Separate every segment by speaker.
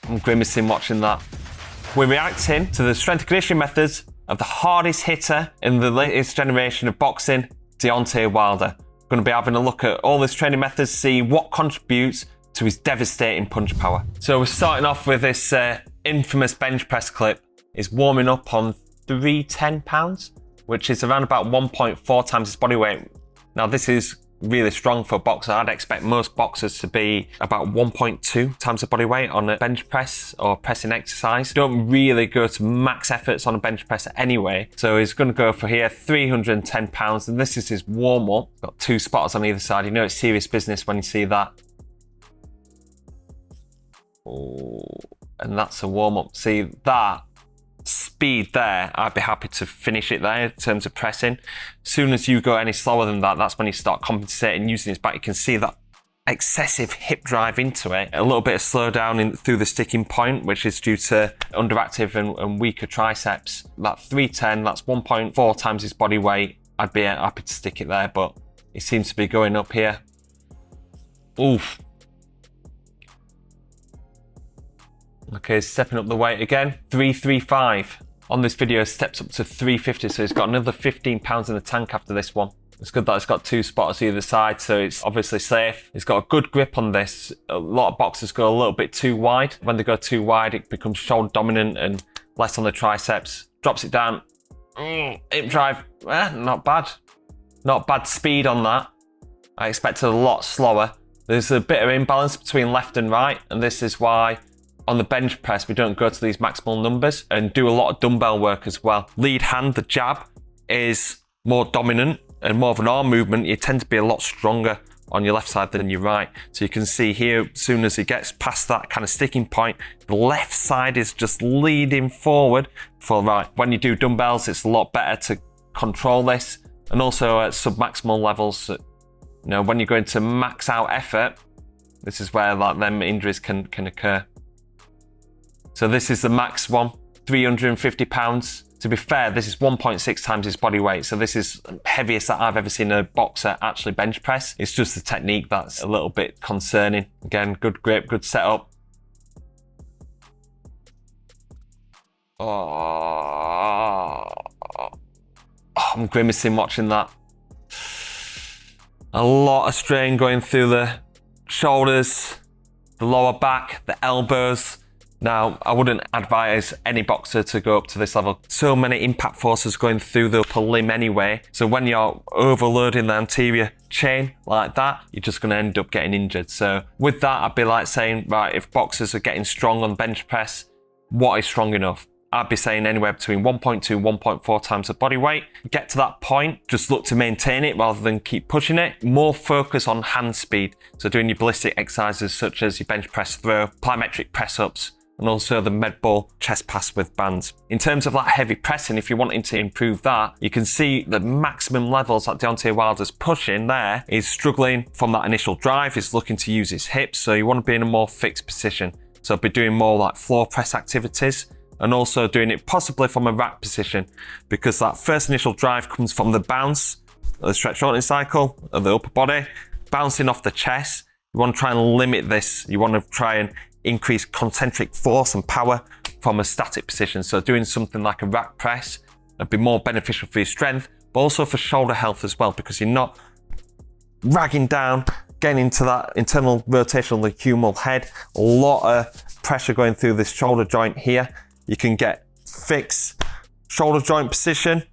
Speaker 1: I'm grimacing watching that. We're reacting to the strength and conditioning methods of the hardest hitter in the latest generation of boxing, Deontay Wilder. We're going to be having a look at all his training methods, see what contributes to his devastating punch power. So we're starting off with this infamous bench press clip. He's warming up on 310 pounds, which is around about 1.4 times his body weight. Now this is really strong for a boxer. I'd expect most boxers to be about 1.2 times the body weight on a bench press or pressing exercise. Don't really go to max efforts on a bench press anyway. So he's going to go for here 310 pounds, and this is his warm up. Got two spotters on either side. You know it's serious business when you see that. Oh, and that's a warm up. See that speed there, I'd be happy to finish it there in terms of pressing. As soon as you go any slower than that, that's when you start compensating using his back. You can see that excessive hip drive into it. A little bit of slowdown through the sticking point, which is due to underactive and weaker triceps. That 310, that's 1.4 times his body weight. I'd be happy to stick it there, but it seems to be going up here. Oof. Okay, stepping up the weight again, 335. On this video, steps up to 350, so he's got another 15 pounds in the tank after this one. It's good that it's got two spotters either side, so it's obviously safe. He's got a good grip on this. A lot of boxers go a little bit too wide. When they go too wide, it becomes shoulder dominant and less on the triceps. Drops it down. Hip drive, not bad. Not bad speed on that. I expected a lot slower. There's a bit of imbalance between left and right, and this is why on the bench press, we don't go to these maximal numbers and do a lot of dumbbell work as well. Lead hand, the jab, is more dominant and more of an arm movement. You tend to be a lot stronger on your left side than your right. So you can see here, as soon as he gets past that kind of sticking point, the left side is just leading forward for right. When you do dumbbells, it's a lot better to control this. And also at submaximal levels, you know, when you go into max out effort, this is where like them injuries can occur. So this is the max one, 350 pounds. To be fair, this is 1.6 times his body weight. So this is the heaviest that I've ever seen a boxer actually bench press. It's just the technique that's a little bit concerning. Again, good grip, good setup. Oh, I'm grimacing watching that. A lot of strain going through the shoulders, the lower back, the elbows. Now, I wouldn't advise any boxer to go up to this level. So many impact forces going through the upper limb anyway. So when you're overloading the anterior chain like that, you're just going to end up getting injured. So with that, I'd be like saying, right, if boxers are getting strong on bench press, what is strong enough? I'd be saying anywhere between 1.2, 1.4 times the body weight. Get to that point, just look to maintain it rather than keep pushing it. More focus on hand speed. So doing your ballistic exercises such as your bench press throw, plyometric press ups, and also the med ball chest pass with bands. In terms of that heavy pressing, if you're wanting to improve that, you can see the maximum levels that Deontay Wilder's pushing there. He's struggling from that initial drive. He's looking to use his hips, so you want to be in a more fixed position. So be doing more like floor press activities and also doing it possibly from a rack position, because that first initial drive comes from the bounce, the stretch shortening cycle of the upper body, bouncing off the chest. You want to try and limit this. You want to try and increase concentric force and power from a static position. So doing something like a rack press would be more beneficial for your strength, but also for shoulder health as well, because you're not ragging down, getting into that internal rotational humeral head. A lot of pressure going through this shoulder joint here. You can get fixed shoulder joint position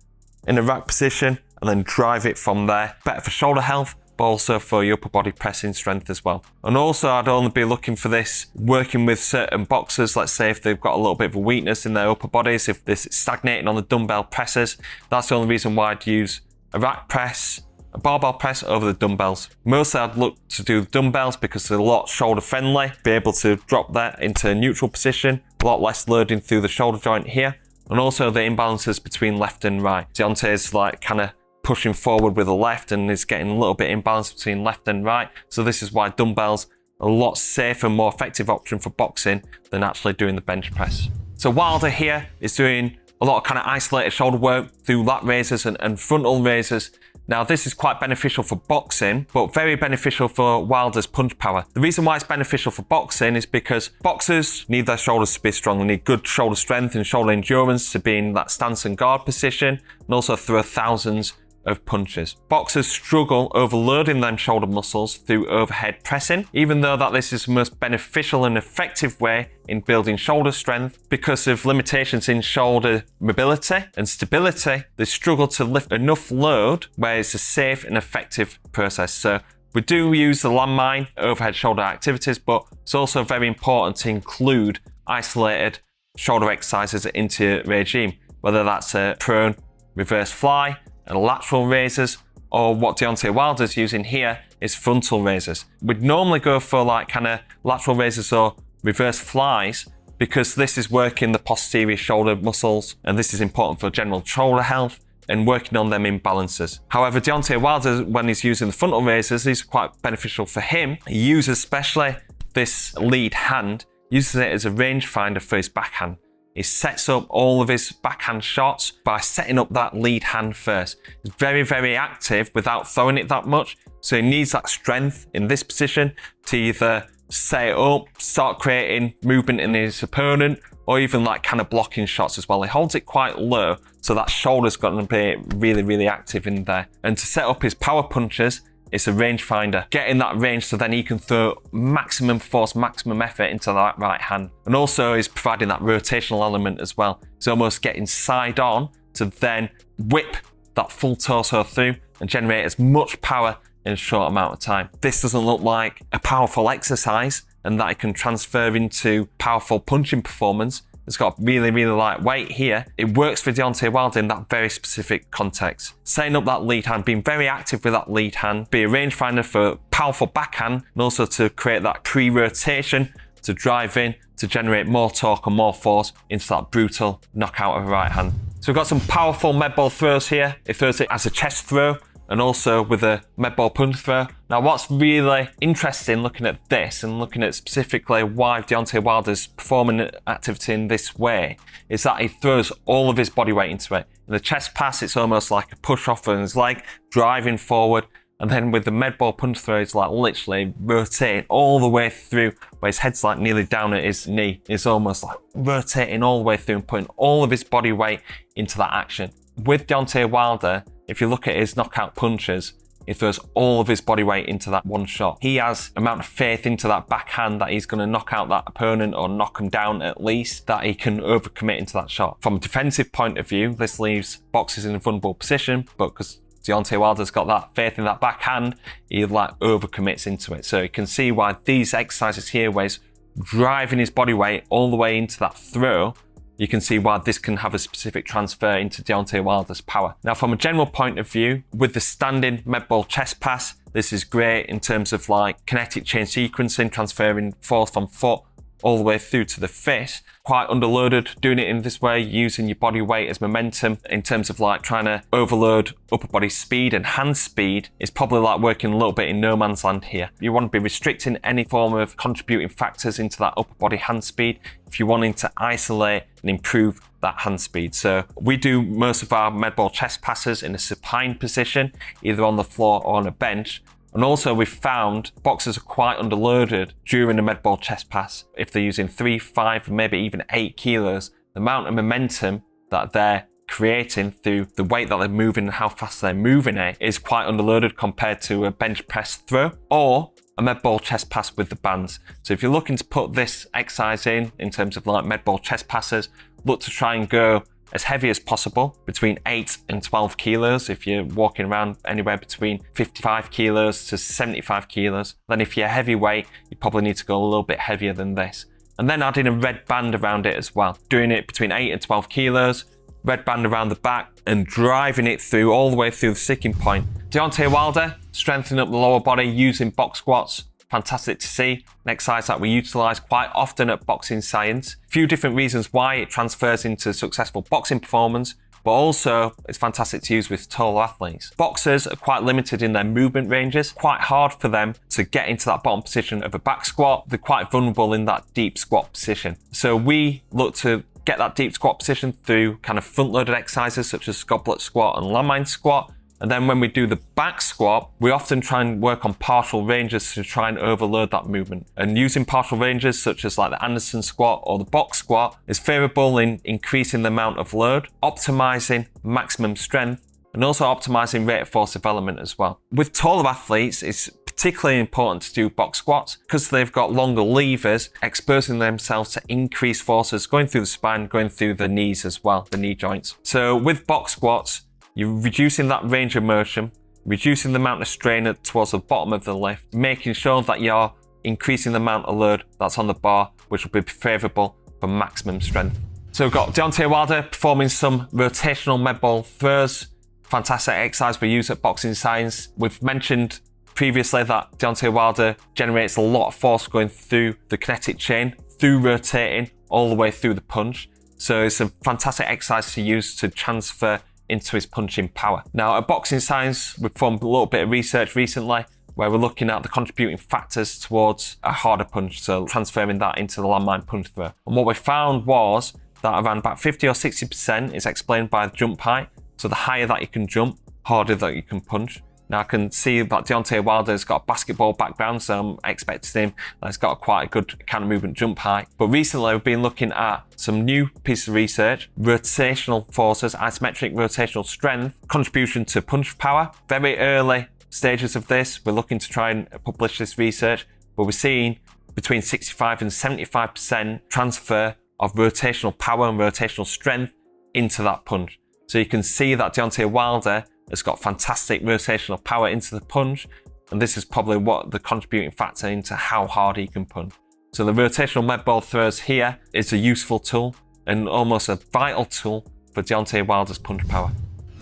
Speaker 1: in a rack position and then drive it from there. Better for shoulder health, but also for your upper body pressing strength as well. And also I'd only be looking for this working with certain boxers. Let's say if they've got a little bit of a weakness in their upper bodies, if this is stagnating on the dumbbell presses, that's the only reason why I'd use a rack press, a barbell press over the dumbbells. Mostly I'd look to do dumbbells because they're a lot shoulder friendly, be able to drop that into a neutral position, a lot less loading through the shoulder joint here, and also the imbalances between left and right. Deontay's like kind of pushing forward with the left and is getting a little bit imbalanced between left and right. So this is why dumbbells are a lot safer and more effective option for boxing than actually doing the bench press. So Wilder here is doing a lot of kind of isolated shoulder work through lat raises and frontal raises. Now, this is quite beneficial for boxing, but very beneficial for Wilder's punch power. The reason why it's beneficial for boxing is because boxers need their shoulders to be strong. They need good shoulder strength and shoulder endurance to be in that stance and guard position, and also throw thousands of punches. Boxers struggle overloading them shoulder muscles through overhead pressing, even though that this is the most beneficial and effective way in building shoulder strength. Because of limitations in shoulder mobility and stability, they struggle to lift enough load where it's a safe and effective process. So we do use the landmine overhead shoulder activities, but it's also very important to include isolated shoulder exercises into your regime, whether that's a prone reverse fly and lateral raises, or what Deontay Wilder's using here is frontal raises. We'd normally go for like kind of lateral raises or reverse flies because this is working the posterior shoulder muscles, and this is important for general shoulder health and working on them imbalances. However, Deontay Wilder, when he's using the frontal raises, these are quite beneficial for him. He uses especially this lead hand, uses it as a rangefinder for his backhand. He sets up all of his backhand shots by setting up that lead hand first. He's very, very active without throwing it that much. So he needs that strength in this position to either set it up, start creating movement in his opponent, or even like kind of blocking shots as well. He holds it quite low, so that shoulder's got to be really, really active in there. And to set up his power punches, it's a rangefinder, getting that range so then he can throw maximum force, maximum effort into that right hand. And also is providing that rotational element as well. It's almost getting side on to then whip that full torso through and generate as much power in a short amount of time. This doesn't look like a powerful exercise and that it can transfer into powerful punching performance. It's got really, really light weight here. It works for Deontay Wilder in that very specific context. Setting up that lead hand, being very active with that lead hand, be a rangefinder for powerful backhand, and also to create that pre-rotation to drive in, to generate more torque and more force into that brutal knockout of a right hand. So we've got some powerful med ball throws here. It throws it as a chest throw and also with a med ball punch throw. Now, what's really interesting looking at this and looking at specifically why Deontay Wilder's performing activity in this way is that he throws all of his body weight into it. In the chest pass, it's almost like a push off on his leg, driving forward. And then with the med ball punch throw, it's like literally rotating all the way through, where his head's like nearly down at his knee. It's almost like rotating all the way through and putting all of his body weight into that action. With Deontay Wilder, if you look at his knockout punches, he throws all of his body weight into that one shot. He has amount of faith into that backhand that he's going to knock out that opponent or knock him down at least, that he can overcommit into that shot. From a defensive point of view, this leaves boxers in a vulnerable position, but because Deontay Wilder's got that faith in that backhand, he like overcommits into it. So you can see why these exercises here, where he's driving his body weight all the way into that throw, you can see why this can have a specific transfer into Deontay Wilder's power. Now, from a general point of view, with the standing med ball chest pass, this is great in terms of like kinetic chain sequencing, transferring force from foot all the way through to the fist. Quite underloaded doing it in this way, using your body weight as momentum in terms of like trying to overload upper body speed and hand speed is probably like working a little bit in no man's land here. You want to be restricting any form of contributing factors into that upper body hand speed if you're wanting to isolate and improve that hand speed. So we do most of our med ball chest passes in a supine position, either on the floor or on a bench. And also we've found boxers are quite underloaded during a med ball chest pass. If they're using 3, 5, maybe even 8 kilos, the amount of momentum that they're creating through the weight that they're moving and how fast they're moving it is quite underloaded compared to a bench press throw or a med ball chest pass with the bands. So if you're looking to put this exercise in terms of like med ball chest passes, look to try and go as heavy as possible, between 8 and 12 kilos if you're walking around anywhere between 55 kilos to 75 kilos. Then if you're heavyweight, you probably need to go a little bit heavier than this. And then adding a red band around it as well. Doing it between 8 and 12 kilos, red band around the back and driving it through all the way through the sticking point. Deontay Wilder, strengthening up the lower body using box squats. Fantastic to see, an exercise that we utilise quite often at Boxing Science. A few different reasons why it transfers into successful boxing performance, but also it's fantastic to use with taller athletes. Boxers are quite limited in their movement ranges, quite hard for them to get into that bottom position of a back squat. They're quite vulnerable in that deep squat position. So we look to get that deep squat position through kind of front-loaded exercises such as goblet squat and landmine squat, And then when we do the back squat, we often try and work on partial ranges to try and overload that movement. And using partial ranges such as like the Anderson squat or the box squat is favorable in increasing the amount of load, optimizing maximum strength, and also optimizing rate of force development as well. With taller athletes, it's particularly important to do box squats because they've got longer levers, exposing themselves to increased forces going through the spine, going through the knees as well, the knee joints. So with box squats, you're reducing that range of motion, reducing the amount of strain towards the bottom of the lift, making sure that you're increasing the amount of load that's on the bar, which will be favorable for maximum strength. So we've got Deontay Wilder performing some rotational med ball throws. Fantastic exercise we use at Boxing Science. We've mentioned previously that Deontay Wilder generates a lot of force going through the kinetic chain, through rotating, all the way through the punch. So it's a fantastic exercise to use to transfer into his punching power. Now at Boxing Science, we've performed a little bit of research recently where we're looking at the contributing factors towards a harder punch, so transferring that into the landmine punch throw. And what we found was that around about 50 or 60% is explained by the jump height. So the higher that you can jump, harder that you can punch. Now I can see that Deontay Wilder's got a basketball background, so I'm expecting him that he's got quite a good counter movement jump height. But recently we've been looking at some new pieces of research, rotational forces, isometric rotational strength, contribution to punch power. Very early stages of this, we're looking to try and publish this research, but we're seeing between 65 and 75% transfer of rotational power and rotational strength into that punch. So you can see that Deontay Wilder has got fantastic rotational power into the punch, and this is probably what the contributing factor into how hard he can punch. So the rotational med ball throws here is a useful tool and almost a vital tool for Deontay Wilder's punch power.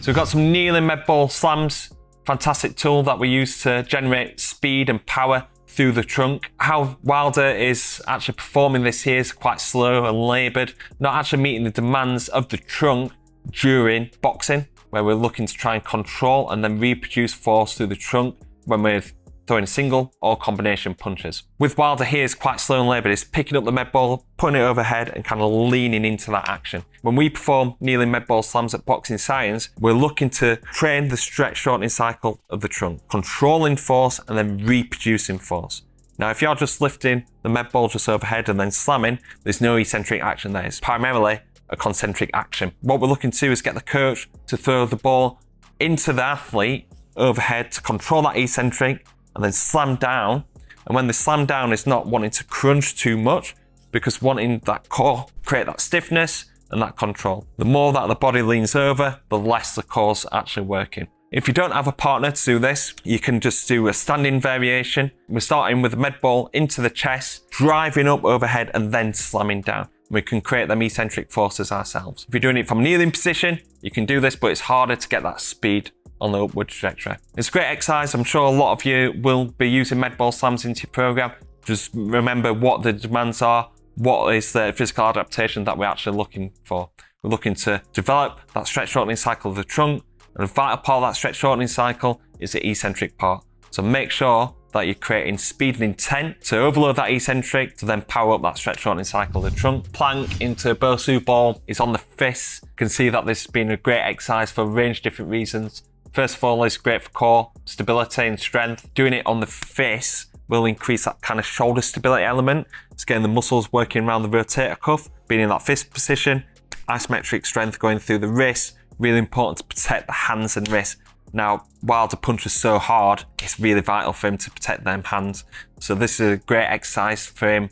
Speaker 1: So we've got some kneeling med ball slams, fantastic tool that we use to generate speed and power through the trunk. How Wilder is actually performing this here is quite slow and laboured, not actually meeting the demands of the trunk during boxing, where we're looking to try and control and then reproduce force through the trunk when we're throwing single or combination punches. With Wilder here, it's quite slow and laboured. It's picking up the med ball, putting it overhead and kind of leaning into that action. When we perform kneeling med ball slams at Boxing Science, we're looking to train the stretch shortening cycle of the trunk, controlling force and then reproducing force. Now, if you're just lifting the med ball just overhead and then slamming, there's no eccentric action there. It's primarily a concentric action. What we're looking to do is get the coach to throw the ball into the athlete overhead to control that eccentric and then slam down. And when the slam down is not wanting to crunch too much, because wanting that core, create that stiffness and that control. The more that the body leans over, the less the core's actually working. If you don't have a partner to do this, you can just do a standing variation. We're starting with the med ball into the chest, driving up overhead and then slamming down. We can create them eccentric forces ourselves. If you're doing it from a kneeling position, you can do this, but it's harder to get that speed on the upward trajectory. It's a great exercise. I'm sure a lot of you will be using med ball slams into your program. Just remember what the demands are, what is the physical adaptation that we're actually looking for. We're looking to develop that stretch shortening cycle of the trunk, and a vital part of that stretch shortening cycle is the eccentric part. So make sure that you're creating speed and intent to overload that eccentric to then power up that stretch shortening cycle of the trunk. Plank into Burswood Ball is on the fists. You can see that this has been a great exercise for a range of different reasons. First of all, it's great for core stability and strength. Doing it on the fists will increase that kind of shoulder stability element. It's getting the muscles working around the rotator cuff, being in that fist position, isometric strength going through the wrist. Really important to protect the hands and wrists. Now, Wilder punches so hard, it's really vital for him to protect them hands. So this is a great exercise for him,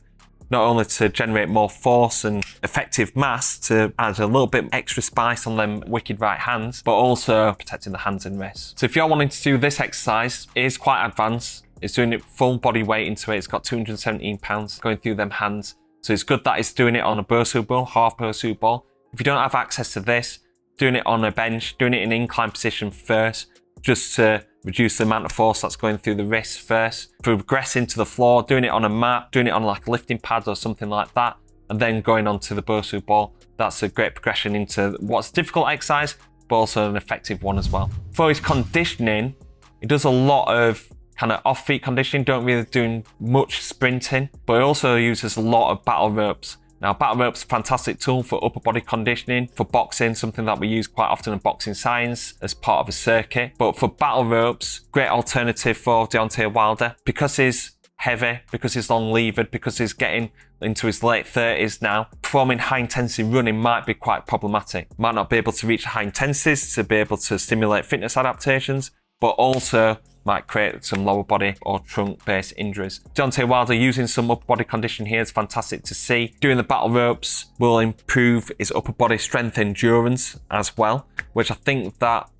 Speaker 1: not only to generate more force and effective mass to add a little bit extra spice on them wicked right hands, but also protecting the hands and wrists. So if you're wanting to do this exercise, it is quite advanced. It's doing it full body weight into it. It's got 217 pounds going through them hands. So it's good that it's doing it on a Burswood Ball, half Burswood Ball. If you don't have access to this, doing it on a bench, doing it in incline position first, just to reduce the amount of force that's going through the wrist first, progressing to the floor, doing it on a mat, doing it on like a lifting pad or something like that, and then going on to the Burswood Ball. That's a great progression into what's a difficult exercise, but also an effective one as well. For his conditioning, he does a lot of kind of off-feet conditioning, don't really do much sprinting, but he also uses a lot of battle ropes. Now, battle ropes, fantastic tool for upper body conditioning, for boxing, something that we use quite often in boxing science as part of a circuit. But for battle ropes, great alternative for Deontay Wilder because he's heavy, because he's long levered, because he's getting into his late 30s now. Performing high intensity running might be quite problematic. Might not be able to reach high intensities to be able to stimulate fitness adaptations, but also might create some lower body or trunk based injuries. Deontay Wilder using some upper body condition here is fantastic to see. Doing the battle ropes will improve his upper body strength endurance as well, which I think that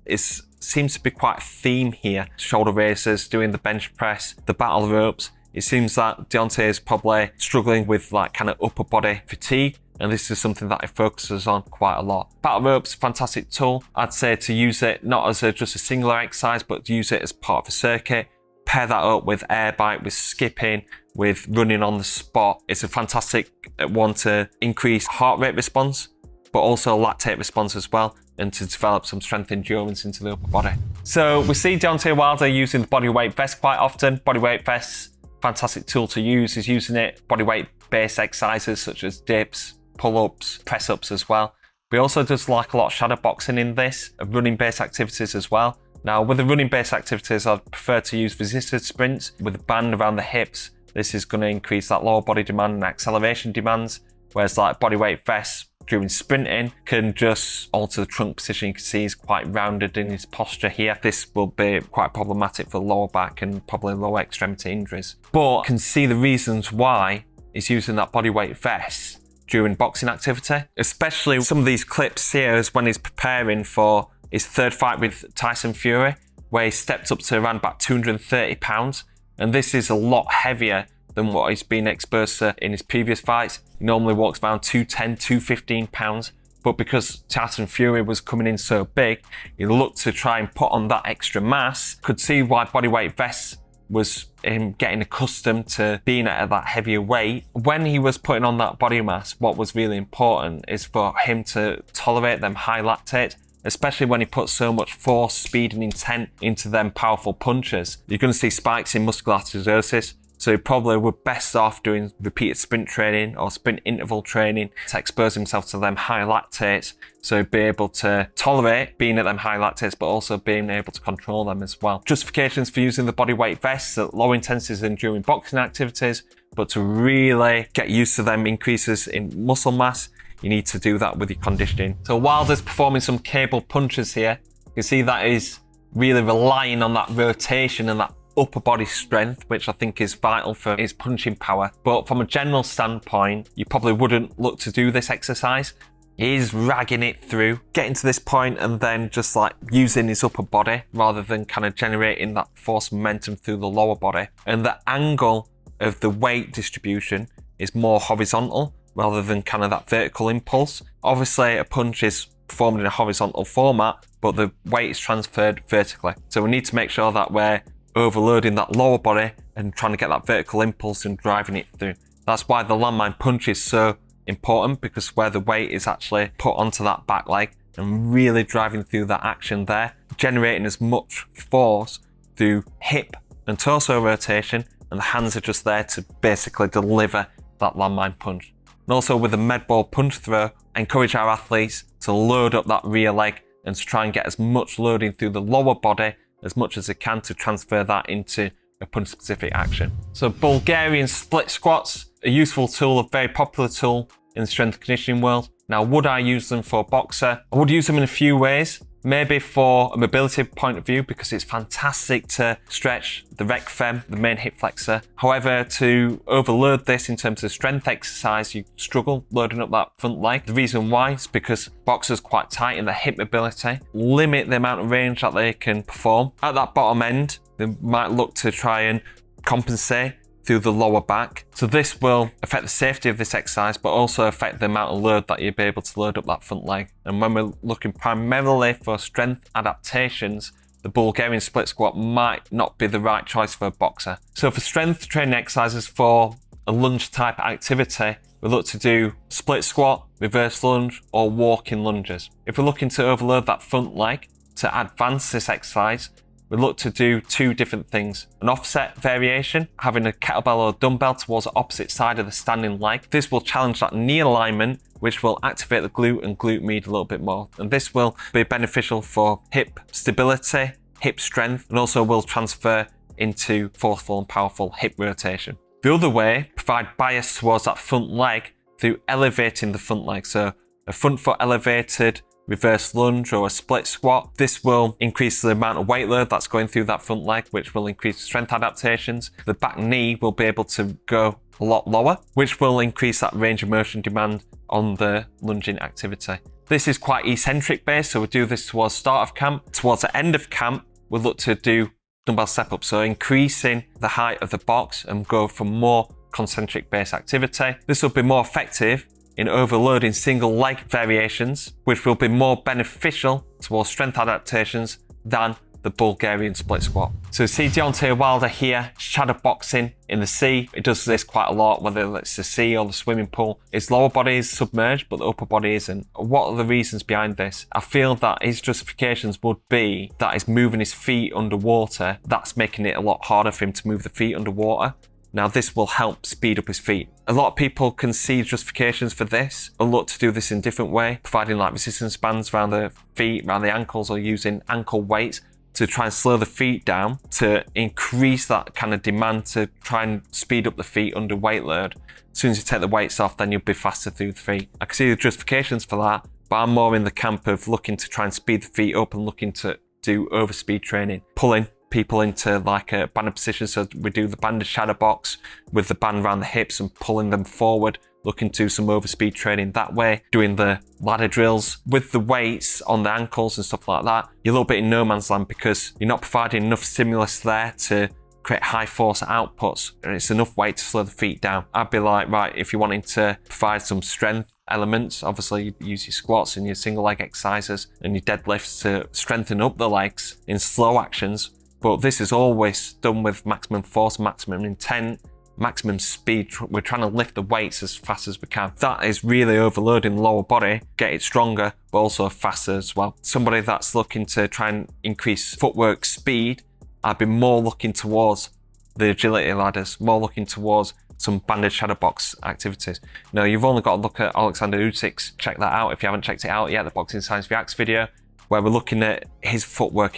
Speaker 1: seems to be quite a theme here. Shoulder raises, doing the bench press, the battle ropes. It seems that Deontay is probably struggling with like kind of upper body fatigue, and this is something that he focuses on quite a lot. Battle ropes, fantastic tool. I'd say to use it not as just a singular exercise, but to use it as part of a circuit. Pair that up with air bike, with skipping, with running on the spot. It's a fantastic one to increase heart rate response, but also lactate response as well, and to develop some strength endurance into the upper body. So we see Deontay Wilder using the bodyweight vest quite often. Bodyweight vests, fantastic tool to use. He's using it bodyweight based exercises such as dips, pull-ups, press-ups as well. But he also does like a lot of shadow boxing in this, running based activities as well. Now with the running based activities, I'd prefer to use resisted sprints with a band around the hips. This is going to increase that lower body demand and acceleration demands, whereas like bodyweight vests during sprinting can just alter the trunk position. You can see he's quite rounded in his posture here. This will be quite problematic for lower back and probably lower extremity injuries. But you can see the reasons why he's using that bodyweight vest during boxing activity, especially some of these clips here is when he's preparing for his third fight with Tyson Fury, where he stepped up to around about 230 pounds. And this is a lot heavier than what he's been exposed to in his previous fights. He normally walks around 210, 215 pounds. But because Tyson Fury was coming in so big, he looked to try and put on that extra mass. Could see why bodyweight vests was him getting accustomed to being at that heavier weight. When he was putting on that body mass, what was really important is for him to tolerate them high lactate, especially when he puts so much force, speed and intent into them powerful punches. You're going to see spikes in muscular acidosis. So he probably would best off doing repeated sprint training or sprint interval training to expose himself to them high lactates. So he'd be able to tolerate being at them high lactates, but also being able to control them as well. Justifications for using the bodyweight vests at low intensities and during boxing activities, but to really get used to them increases in muscle mass, you need to do that with your conditioning. So Wilder's performing some cable punches here. You can see that he's really relying on that rotation and that upper body strength, which I think is vital for his punching power. But from a general standpoint, you probably wouldn't look to do this exercise. He's ragging it through, getting to this point and then just like using his upper body rather than kind of generating that force momentum through the lower body. And the angle of the weight distribution is more horizontal rather than kind of that vertical impulse. Obviously, a punch is performed in a horizontal format, but the weight is transferred vertically. So we need to make sure that we're overloading that lower body and trying to get that vertical impulse and driving it through. That's why the landmine punch is so important, because where the weight is actually put onto that back leg and really driving through that action there, generating as much force through hip and torso rotation, and the hands are just there to basically deliver that landmine punch. And also with the med ball punch throw, encourage our athletes to load up that rear leg and to try and get as much loading through the lower body as much as they can to transfer that into a punch specific action. So Bulgarian split squats, a useful tool, a very popular tool in the strength and conditioning world. Now, would I use them for a boxer? I would use them in a few ways. Maybe for a mobility point of view, because it's fantastic to stretch the rec fem, the main hip flexor. However, to overload this in terms of strength exercise, you struggle loading up that front leg. The reason why is because boxers quite tight in their hip mobility, limit the amount of range that they can perform. At that bottom end, they might look to try and compensate through the lower back. So this will affect the safety of this exercise, but also affect the amount of load that you'll be able to load up that front leg. And when we're looking primarily for strength adaptations, the Bulgarian split squat might not be the right choice for a boxer. So for strength training exercises for a lunge type activity, we look to do split squat, reverse lunge, or walking lunges. If we're looking to overload that front leg to advance this exercise, we look to do two different things. An offset variation, having a kettlebell or dumbbell towards the opposite side of the standing leg. This will challenge that knee alignment, which will activate the glute and glute med a little bit more. And this will be beneficial for hip stability, hip strength, and also will transfer into forceful and powerful hip rotation. The other way, provide bias towards that front leg through elevating the front leg. So a front foot elevated reverse lunge or a split squat. This will increase the amount of weight load that's going through that front leg, which will increase strength adaptations. The back knee will be able to go a lot lower, which will increase that range of motion demand on the lunging activity. This is quite eccentric based, so we do this towards start of camp. Towards the end of camp, we'll look to do dumbbell step up, so increasing the height of the box and go for more concentric based activity. This will be more effective in overloading single leg variations, which will be more beneficial towards strength adaptations than the Bulgarian split squat. So see Deontay Wilder here, shadow boxing in the sea. He does this quite a lot, whether it's the sea or the swimming pool. His lower body is submerged, but the upper body isn't. What are the reasons behind this? I feel that his justifications would be that he's moving his feet underwater. That's making it a lot harder for him to move the feet underwater. Now this will help speed up his feet. A lot of people can see justifications for this and look to do this in a different way, providing like resistance bands around the feet, around the ankles, or using ankle weights to try and slow the feet down to increase that kind of demand to try and speed up the feet under weight load. As soon as you take the weights off, then you'll be faster through the feet. I can see the justifications for that, but I'm more in the camp of looking to try and speed the feet up and looking to do overspeed training, pulling people into like a banded position. So we do the banded shadow box with the band around the hips and pulling them forward, looking to some overspeed training that way, doing the ladder drills with the weights on the ankles and stuff like that. You're a little bit in no man's land because you're not providing enough stimulus there to create high force outputs, and it's enough weight to slow the feet down. I'd be like, right, if you're wanting to provide some strength elements, obviously you use your squats and your single leg exercises and your deadlifts to strengthen up the legs in slow actions. But this is always done with maximum force, maximum intent, maximum speed. We're trying to lift the weights as fast as we can. That is really overloading the lower body, get it stronger, but also faster as well. Somebody that's looking to try and increase footwork speed, I'd be more looking towards the agility ladders, more looking towards some banded shadow box activities. Now, you've only got to look at Alexander Usyk's. Check that out if you haven't checked it out yet, the Boxing Science Reacts video, where we're looking at his footwork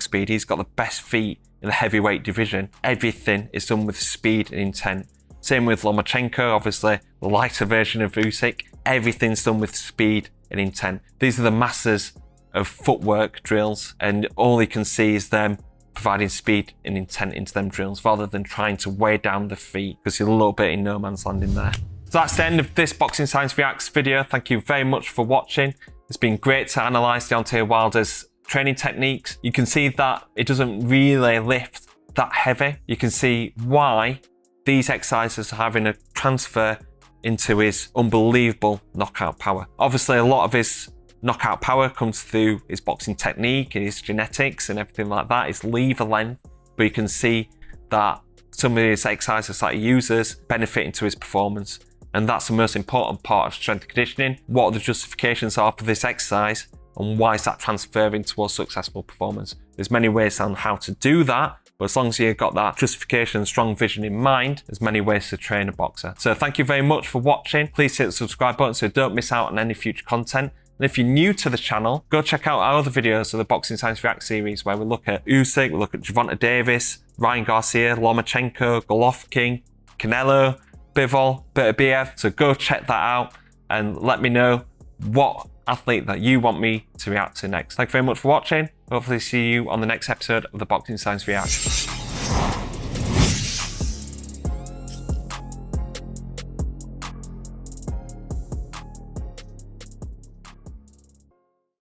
Speaker 1: speed. He's got the best feet in the heavyweight division. Everything is done with speed and intent. Same with Lomachenko, obviously the lighter version of Usyk. Everything's done with speed and intent. These are the masters of footwork drills, and all you can see is them providing speed and intent into them drills rather than trying to weigh down the feet, because you're a little bit in no man's land in there. So that's the end of this Boxing Science Reacts video. Thank you very much for watching. It's been great to analyse Deontay Wilder's training techniques. You can see that it doesn't really lift that heavy. You can see why these exercises are having a transfer into his unbelievable knockout power. Obviously, a lot of his knockout power comes through his boxing technique and his genetics and everything like that, his lever length, but you can see that some of his exercises that he uses benefit into his performance. And that's the most important part of strength and conditioning. What the justifications are for this exercise and why is that transferring towards successful performance. There's many ways on how to do that, but as long as you've got that justification and strong vision in mind, there's many ways to train a boxer. So thank you very much for watching. Please hit the subscribe button so you don't miss out on any future content. And if you're new to the channel, go check out our other videos of the Boxing Science React series, where we look at Usyk, we look at Gervonta Davis, Ryan Garcia, Lomachenko, Golovkin, Canelo, Bivol, Beterbiev. So go check that out and let me know what athlete that you want me to react to next. Thank you very much for watching. Hopefully see you on the next episode of the Boxing Science React.